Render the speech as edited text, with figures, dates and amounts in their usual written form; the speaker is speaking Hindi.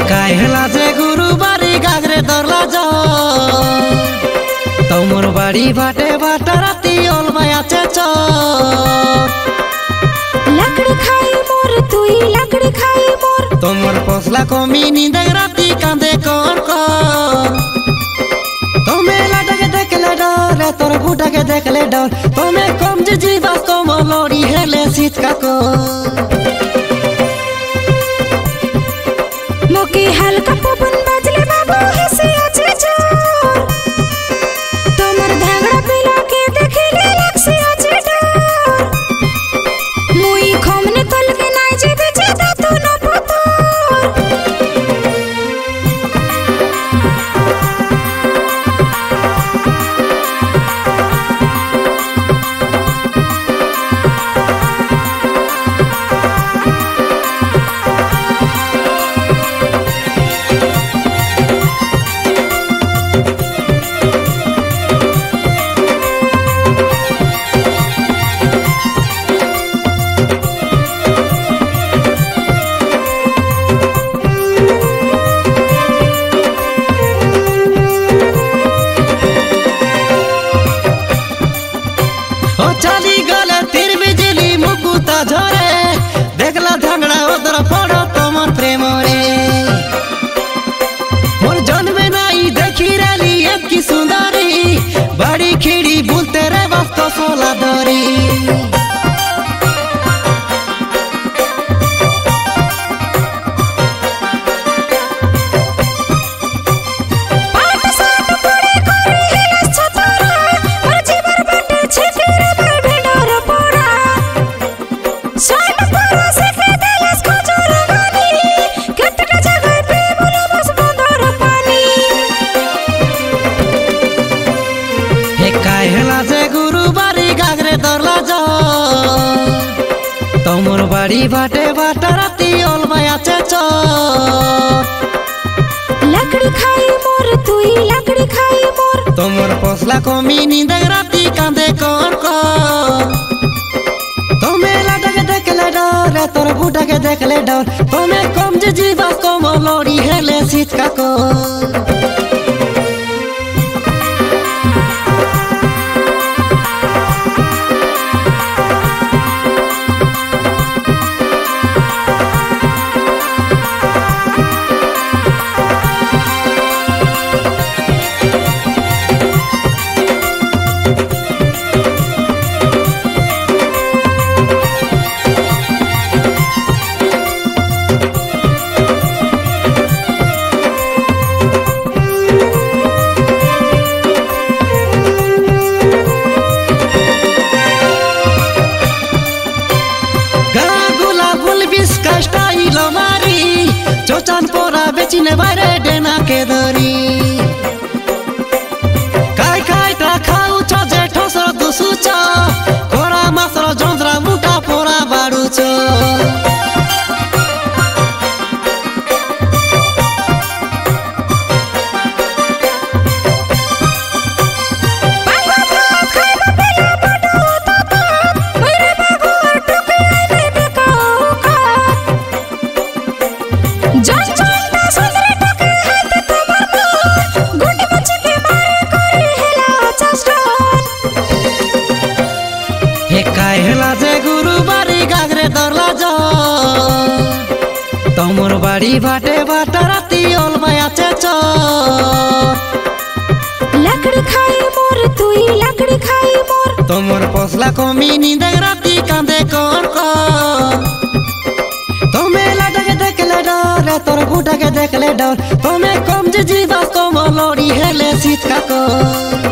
काई हेला जे गुरु बारी गागरे दरला जा तोमर बाड़ी बाटे बाटा राती ओल माया चेचो लकड़ी खाई मोर तुई लकड़ी खाई मोर तोमर पोसला कमी नींद राती कांदे कोर को तोमे लाटा के देखले डर तोर बूटा के देखले डर तोमे कम जे जीवा कम लोड़ी हेले सीत का को मोके हल्का पवन बजले बाबू हंसी आछे चोर तोमर धांगड़ा पिला के देखले लक्ष्य आछे डर मुई खमने तल के नाइ जे बेचे दा तू न पतोर चली गले तीर बिजली मुकुता झरे देखला धांगड़ा उधर पड़ो तोमर प्रेम रे मोर जन्मे नाई देखी रली एक की सुंदरी बड़ी खिड़ी बुलते रे बस तो सोला दरी तोमर बाड़ी बाटे बाटा राती ओल माया चेचो लकड़ी खाई मोर तुई लकड़ी खाई मोर तोमर पोसला कमी नींद राती कांदे कोर को तोमे लाटा के देखले डर तोर बूटा के देखले डर तोमे कम जे जीवा कम लोड़ी हेले सीत का को चोचान पोरा बेचिने बारे डेना के दरी काय काय ता खाऊ छ जे ठोसर दुसु छ कोरा मासर जोंद्रा मुटा पोरा बाडु छ काई हेला जे गुरु बारी गागरे दरला जा तोमर बाड़ी बाटे बाटा राती ओल माया चेचो लकड़ी खाई मोर तुई लकड़ी खाई मोर तोमर पोसला कमी नींद राती कांदे कोर को तोमे लाटा के देखले डर तोर बूटा के देखले डर तोमे कम जे जीवा कम लोड़ी हेले सीत का को